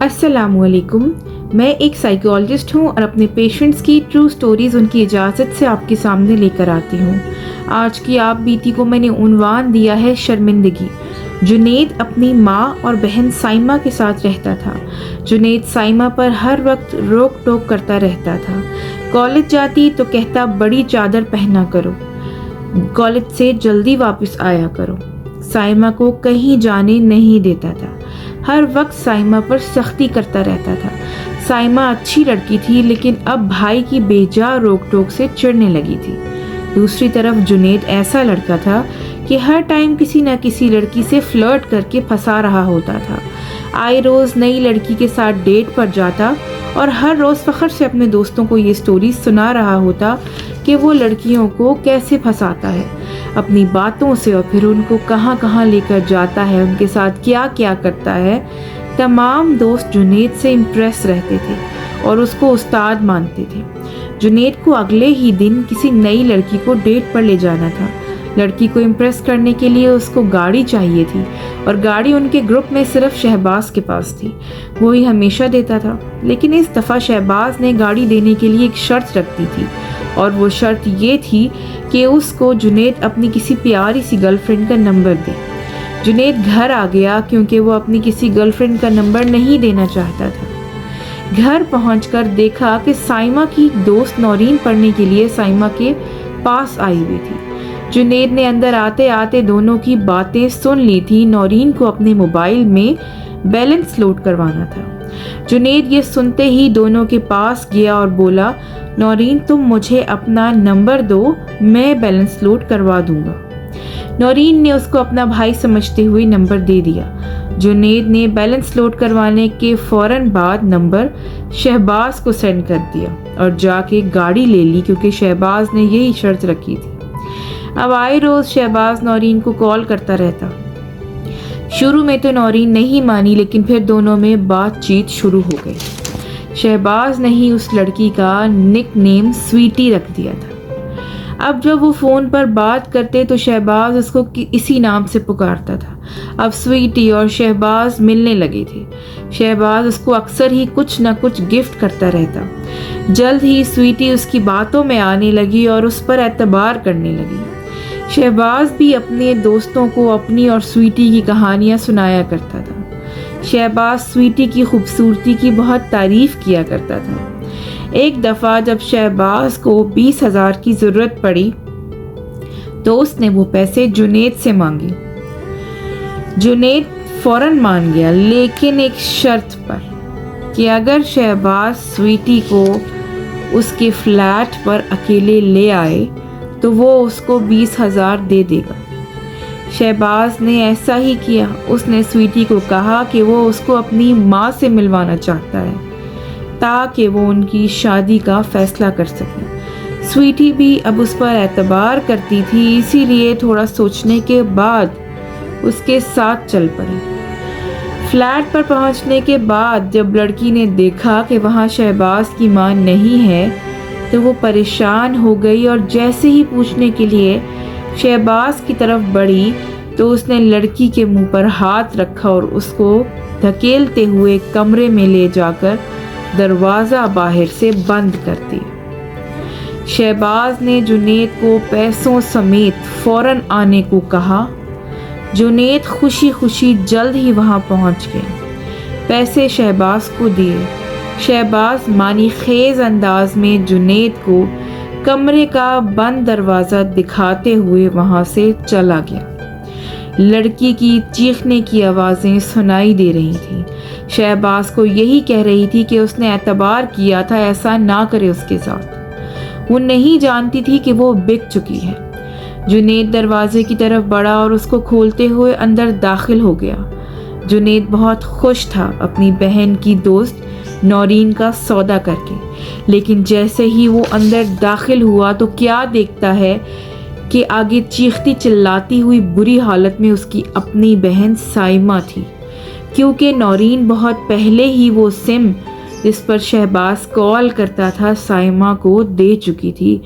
अस्सलाम वालेकुम। मैं एक साइकोलॉजिस्ट हूँ और अपने पेशेंट्स की ट्रू स्टोरीज़ उनकी इजाज़त से आपके सामने लेकर आती हूँ। आज की आप बीती को मैंने उन्वान दिया है शर्मिंदगी। जुनैद अपनी माँ और बहन साइमा के साथ रहता था। जुनैद साइमा पर हर वक्त रोक टोक करता रहता था। कॉलेज जाती तो कहता बड़ी चादर पहना करो, कॉलेज से जल्दी वापस आया करो। साइमा को कहीं जाने नहीं देता था। हर वक्त साइमा पर सख्ती करता रहता था। साइमा अच्छी लड़की थी, लेकिन अब भाई की बेजा रोक टोक से चिढ़ने लगी थी। दूसरी तरफ जुनैद ऐसा लड़का था कि हर टाइम किसी न किसी लड़की से फ्लर्ट करके फंसा रहा होता था। आए रोज़ नई लड़की के साथ डेट पर जाता और हर रोज़ फ़ख्र से अपने दोस्तों को ये स्टोरी सुना रहा होता कि वो लड़कियों को कैसे फंसाता है अपनी बातों से, और फिर उनको कहाँ कहाँ लेकर जाता है, उनके साथ क्या क्या करता है। तमाम दोस्त जुनैद से इम्प्रेस रहते थे और उसको उस्ताद मानते थे। जुनैद को अगले ही दिन किसी नई लड़की को डेट पर ले जाना था। लड़की को इम्प्रेस करने के लिए उसको गाड़ी चाहिए थी और गाड़ी उनके ग्रुप में सिर्फ शहबाज के पास थी। वो ही हमेशा देता था, लेकिन इस दफ़ा शहबाज ने गाड़ी देने के लिए एक शर्त रख दी थी, और वो शर्त ये थी कि उसको जुनैद अपनी किसी प्यारी सी गर्लफ्रेंड का नंबर दे। जुनैद घर आ गया क्योंकि वो अपनी किसी गर्लफ्रेंड का नंबर नहीं देना चाहता था। घर पहुंचकर देखा कि साइमा की दोस्त नौरीन पढ़ने के लिए साइमा के पास आई हुई थी। जुनैद ने अंदर आते आते दोनों की बातें सुन ली थी। नौरीन को अपने मोबाइल में बैलेंस लोड करवाना था। जुनैद ये सुनते ही दोनों के पास गया और बोला, नौरीन तुम मुझे अपना नंबर दो, मैं बैलेंस लोड करवा दूंगा। नौरीन ने उसको अपना भाई समझते हुए नंबर दे दिया। जुनैद ने बैलेंस लोड करवाने के फौरन बाद नंबर शहबाज को सेंड कर दिया और जाके गाड़ी ले ली, क्योंकि शहबाज ने यही शर्त रखी थी। अब आए रोज़ शहबाज नौरीन को कॉल करता रहता। शुरू में तो नौरीन नहीं मानी, लेकिन फिर दोनों में बातचीत शुरू हो गई। शहबाज ने ही उस लड़की का निक नेम स्वीटी रख दिया था। अब जब वो फ़ोन पर बात करते तो शहबाज उसको इसी नाम से पुकारता था। अब स्वीटी और शहबाज मिलने लगे थे। शहबाज उसको अक्सर ही कुछ न कुछ गिफ्ट करता रहता। जल्द ही स्वीटी उसकी बातों में आने लगी और उस पर एतबार करने लगी। शहबाज भी अपने दोस्तों को अपनी और स्वीटी की कहानियाँ सुनाया करता था। शहबाज स्वीटी की खूबसूरती की बहुत तारीफ़ किया करता था। एक दफ़ा जब शहबाज को 20,000 की ज़रूरत पड़ी तो उसने वो पैसे जुनैद से मांगे। जुनैद फ़ौरन मान गया, लेकिन एक शर्त पर कि अगर शहबाज स्वीटी को उसके फ्लैट पर अकेले ले आए तो वो उसको 20,000 दे देगा। शहबाज ने ऐसा ही किया। उसने स्वीटी को कहा कि वो उसको अपनी माँ से मिलवाना चाहता है ताकि वो उनकी शादी का फ़ैसला कर सके। स्वीटी भी अब उस पर एतबार करती थी, इसीलिए थोड़ा सोचने के बाद उसके साथ चल पड़ी। फ्लैट पर पहुंचने के बाद जब लड़की ने देखा कि वहाँ शहबाज की माँ नहीं है तो वो परेशान हो गई, और जैसे ही पूछने के लिए शहबाज की तरफ बढ़ी तो उसने लड़की के मुंह पर हाथ रखा और उसको धकेलते हुए कमरे में ले जाकर दरवाज़ा बाहर से बंद कर दिया। शहबाज ने जुनैद को पैसों समेत फ़ौरन आने को कहा। जुनैद खुशी खुशी जल्द ही वहाँ पहुँच गए। पैसे शहबाज को दिए। शहबाज मानी खेज अंदाज में जुनैद को कमरे का बंद दरवाज़ा दिखाते हुए वहाँ से चला गया। लड़की की चीखने की आवाज़ें सुनाई दे रही थी। शहबाज को यही कह रही थी कि उसने एतबार किया था, ऐसा ना करे उसके साथ। वो नहीं जानती थी कि वो बिक चुकी है। जुनैद दरवाजे की तरफ बढ़ा और उसको खोलते हुए अंदर दाखिल हो गया। जुनैद बहुत खुश था अपनी बहन की दोस्त नौरीन का सौदा करके, लेकिन जैसे ही वो अंदर दाखिल हुआ तो क्या देखता है कि आगे चीखती चिल्लाती हुई बुरी हालत में उसकी अपनी बहन साइमा थी, क्योंकि नौरीन बहुत पहले ही वो सिम जिस पर शहबाज कॉल करता था साइमा को दे चुकी थी,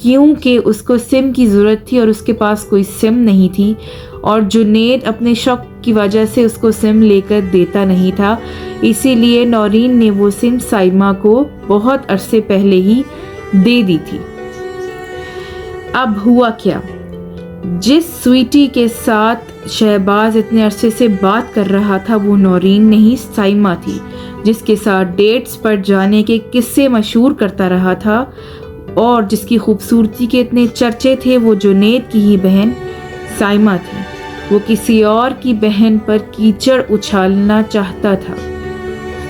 क्योंकि उसको सिम की ज़रूरत थी और उसके पास कोई सिम नहीं थी और जुनैद अपने शौक की वजह से उसको सिम लेकर देता नहीं था, इसीलिए नौरीन ने वो सिम साइमा को बहुत अरसे पहले ही दे दी थी। अब हुआ क्या, जिस स्वीटी के साथ शहबाज इतने अरसे से बात कर रहा था वो नौरीन नहीं साइमा थी, जिसके साथ डेट्स पर जाने के किस्से मशहूर करता रहा था और जिसकी खूबसूरती के इतने चर्चे थे, वो जुनैद की ही बहन साइमा थी। वो किसी और की बहन पर कीचड़ उछालना चाहता था,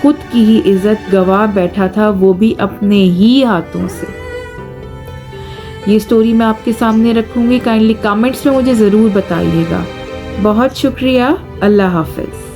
खुद की ही इज्जत गवा बैठा था, वो भी अपने ही हाथों से। ये स्टोरी मैं आपके सामने रखूंगी, काइंडली कमेंट्स में मुझे ज़रूर बताइएगा। बहुत शुक्रिया, अल्लाह हाफ़िज़।